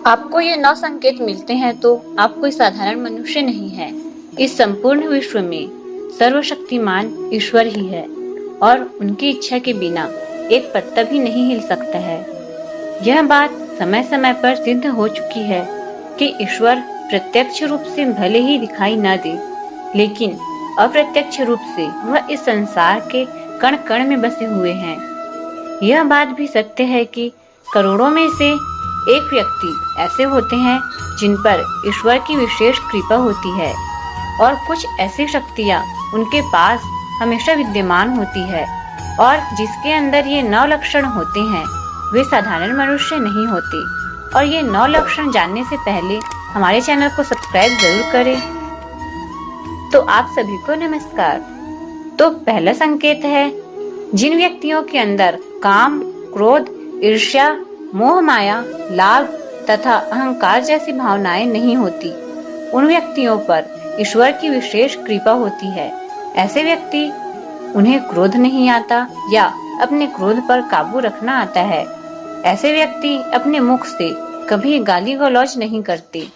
आपको ये 9 संकेत मिलते हैं तो आप कोई साधारण मनुष्य नहीं है। इस संपूर्ण विश्व में सर्वशक्तिमान ईश्वर ही है और उनकी इच्छा के बिना एक पत्ता भी नहीं हिल सकता है। यह बात समय समय पर सिद्ध हो चुकी है कि ईश्वर प्रत्यक्ष रूप से भले ही दिखाई न दे, लेकिन अप्रत्यक्ष रूप से वह इस संसार के कण कण में बसे हुए हैं। यह बात भी सत्य है कि करोड़ों में से एक व्यक्ति ऐसे होते हैं जिन पर ईश्वर की विशेष कृपा होती है और कुछ ऐसी शक्तियाँ उनके पास हमेशा विद्यमान होती है और जिसके अंदर ये 9 लक्षण होते हैं वे साधारण मनुष्य नहीं होते। और ये 9 लक्षण जानने से पहले हमारे चैनल को सब्सक्राइब जरूर करें। तो आप सभी को नमस्कार। तो पहला संकेत है, जिन व्यक्तियों के अंदर काम, क्रोध, ईर्ष्या, मोह माया, लाभ तथा अहंकार जैसी भावनाएं नहीं होती, उन व्यक्तियों पर ईश्वर की विशेष कृपा होती है। ऐसे व्यक्ति उन्हें क्रोध नहीं आता या अपने क्रोध पर काबू रखना आता है। ऐसे व्यक्ति अपने मुख से कभी गाली गलौज नहीं करते।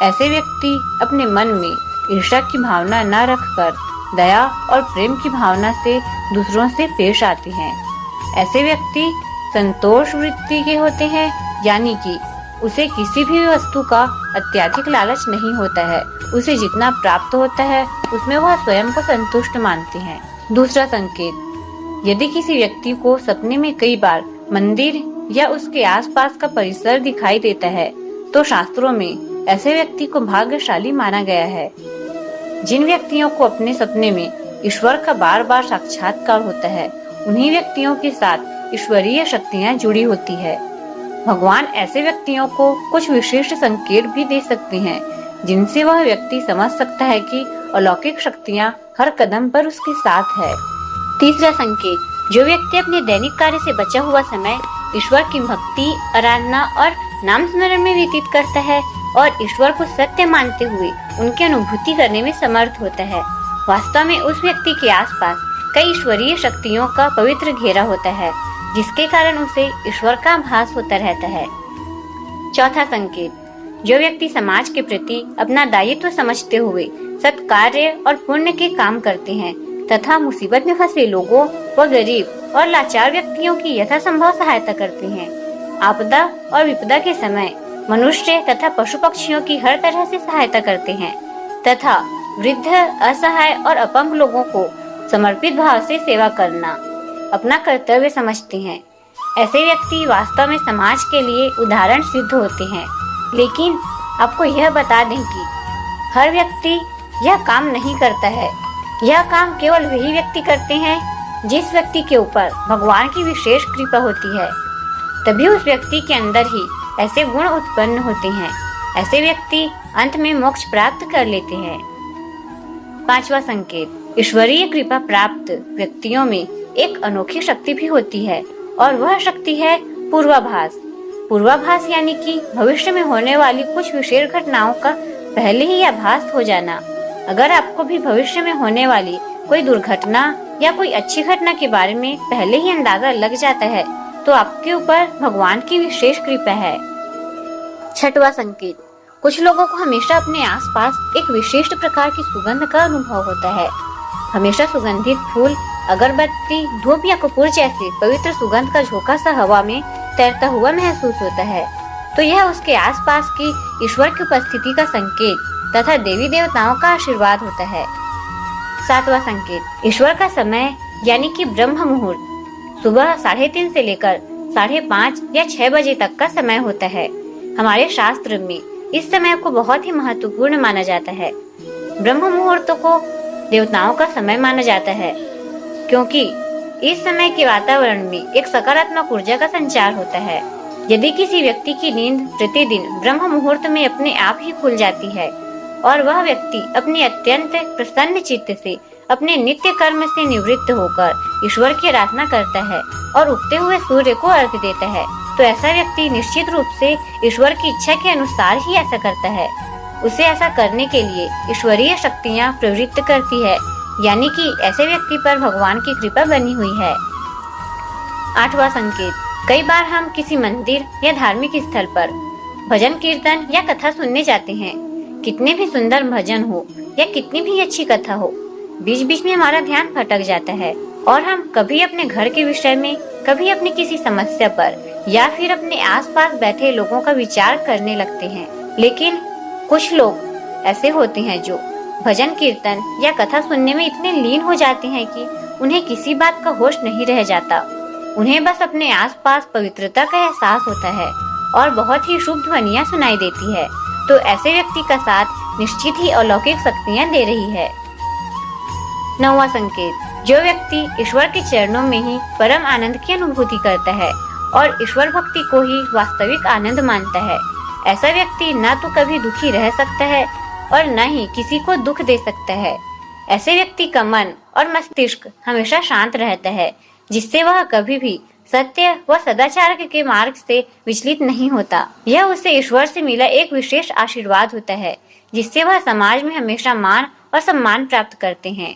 ऐसे व्यक्ति अपने मन में ईर्ष्या की भावना न रखकर दया और प्रेम की भावना से दूसरों से पेश आते हैं। ऐसे व्यक्ति संतोष वृत्ति के होते हैं, यानी कि उसे किसी भी वस्तु का अत्यधिक लालच नहीं होता है। उसे जितना प्राप्त होता है उसमें वह स्वयं को संतुष्ट मानते हैं। दूसरा संकेत, यदि किसी व्यक्ति को सपने में कई बार मंदिर या उसके आसपास का परिसर दिखाई देता है तो शास्त्रों में ऐसे व्यक्ति को भाग्यशाली माना गया है। जिन व्यक्तियों को अपने सपने में ईश्वर का बार बार साक्षात्कार होता है, उन्हीं व्यक्तियों के साथ ईश्वरीय शक्तियाँ जुड़ी होती है। भगवान ऐसे व्यक्तियों को कुछ विशिष्ट संकेत भी दे सकते हैं जिनसे वह व्यक्ति समझ सकता है कि अलौकिक शक्तियाँ हर कदम पर उसके साथ है। तीसरा संकेत, जो व्यक्ति अपने दैनिक कार्य से बचा हुआ समय ईश्वर की भक्ति, आराधना और नाम स्मरण में व्यतीत करता है और ईश्वर को सत्य मानते हुए उनकी अनुभूति करने में समर्थ होता है, वास्तव में उस व्यक्ति के आसपास कई ईश्वरीय शक्तियों का पवित्र घेरा होता है, जिसके कारण उसे ईश्वर का आभास होता रहता है। चौथा संकेत, जो व्यक्ति समाज के प्रति अपना दायित्व समझते हुए सत्कार्य और पुण्य के काम करते हैं तथा मुसीबत में फंसे लोगों व गरीब और लाचार व्यक्तियों की यथासंभव सहायता करते हैं। आपदा और विपदा के समय मनुष्य तथा पशु पक्षियों की हर तरह से सहायता करते हैं तथा वृद्ध, असहाय और अपंग लोगों को समर्पित भाव से सेवा करना अपना कर्तव्य समझते हैं। ऐसे व्यक्ति वास्तव में समाज के लिए उदाहरण सिद्ध होते हैं। लेकिन आपको यह बता दें कि हर व्यक्ति यह काम नहीं करता है। यह काम केवल वही व्यक्ति करते हैं जिस व्यक्ति के ऊपर भगवान की विशेष कृपा होती है। तभी उस व्यक्ति के अंदर ही ऐसे गुण उत्पन्न होते हैं। ऐसे व्यक्ति अंत में मोक्ष प्राप्त कर लेते हैं। पांचवा संकेत, ईश्वरीय कृपा प्राप्त व्यक्तियों में एक अनोखी शक्ति भी होती है और वह शक्ति है पूर्वाभास। पूर्वाभास यानी कि भविष्य में होने वाली कुछ विशेष घटनाओं का पहले ही आभास हो जाना। अगर आपको भी भविष्य में होने वाली कोई दुर्घटना या कोई अच्छी घटना के बारे में पहले ही अंदाजा लग जाता है तो आपके ऊपर भगवान की विशेष कृपा है। छठवां संकेत, कुछ लोगों को हमेशा अपने आसपास एक विशिष्ट प्रकार की सुगंध का अनुभव होता है। हमेशा सुगंधित फूल, अगरबत्ती, धूप या कपूर जैसे पवित्र सुगंध का झोंका सा हवा में तैरता हुआ महसूस होता है, तो यह उसके आसपास की ईश्वर की उपस्थिति का संकेत तथा देवी देवताओं का आशीर्वाद होता है। सातवां संकेत, ईश्वर का समय यानी कि ब्रह्म मुहूर्त सुबह 3:30 से लेकर 5:30 या 6 बजे तक का समय होता है। हमारे शास्त्र में इस समय को बहुत ही महत्वपूर्ण माना जाता है। ब्रह्म मुहूर्त को देवताओं का समय माना जाता है क्योंकि इस समय के वातावरण में एक सकारात्मक ऊर्जा का संचार होता है। यदि किसी व्यक्ति की नींद प्रतिदिन ब्रह्म मुहूर्त में अपने आप ही खुल जाती है और वह व्यक्ति अपने अत्यंत प्रसन्न चित्त से अपने नित्य कर्म से निवृत्त होकर ईश्वर की आराधना करता है और उगते हुए सूर्य को अर्घ्य देता है, तो ऐसा व्यक्ति निश्चित रूप से ईश्वर की इच्छा के अनुसार ही ऐसा करता है। उसे ऐसा करने के लिए ईश्वरीय शक्तियाँ प्रवृत्त करती है, यानी कि ऐसे व्यक्ति पर भगवान की कृपा बनी हुई है। आठवां संकेत, कई बार हम किसी मंदिर या धार्मिक स्थल पर भजन कीर्तन या कथा सुनने जाते हैं, कितने भी सुंदर भजन हो या कितनी भी अच्छी कथा हो, बीच बीच में हमारा ध्यान भटक जाता है और हम कभी अपने घर के विषय में, कभी अपनी किसी समस्या पर या फिर अपने आसपास बैठे लोगों का विचार करने लगते हैं। लेकिन कुछ लोग ऐसे होते हैं जो भजन कीर्तन या कथा सुनने में इतने लीन हो जाते हैं कि उन्हें किसी बात का होश नहीं रह जाता। उन्हें बस अपने आसपास पवित्रता का एहसास होता है और बहुत ही शुभ ध्वनियाँ सुनाई देती है। तो ऐसे व्यक्ति का साथ निश्चित ही अलौकिक शक्तियाँ दे रही है। 9वां संकेत, जो व्यक्ति ईश्वर के चरणों में ही परम आनंद की अनुभूति करता है और ईश्वर भक्ति को ही वास्तविक आनंद मानता है, ऐसा व्यक्ति न तो कभी दुखी रह सकता है और न ही किसी को दुख दे सकता है। ऐसे व्यक्ति का मन और मस्तिष्क हमेशा शांत रहता है, जिससे वह कभी भी सत्य व सदाचार के मार्ग से विचलित नहीं होता। यह उसे ईश्वर से मिला एक विशेष आशीर्वाद होता है, जिससे वह समाज में हमेशा मान और सम्मान प्राप्त करते हैं।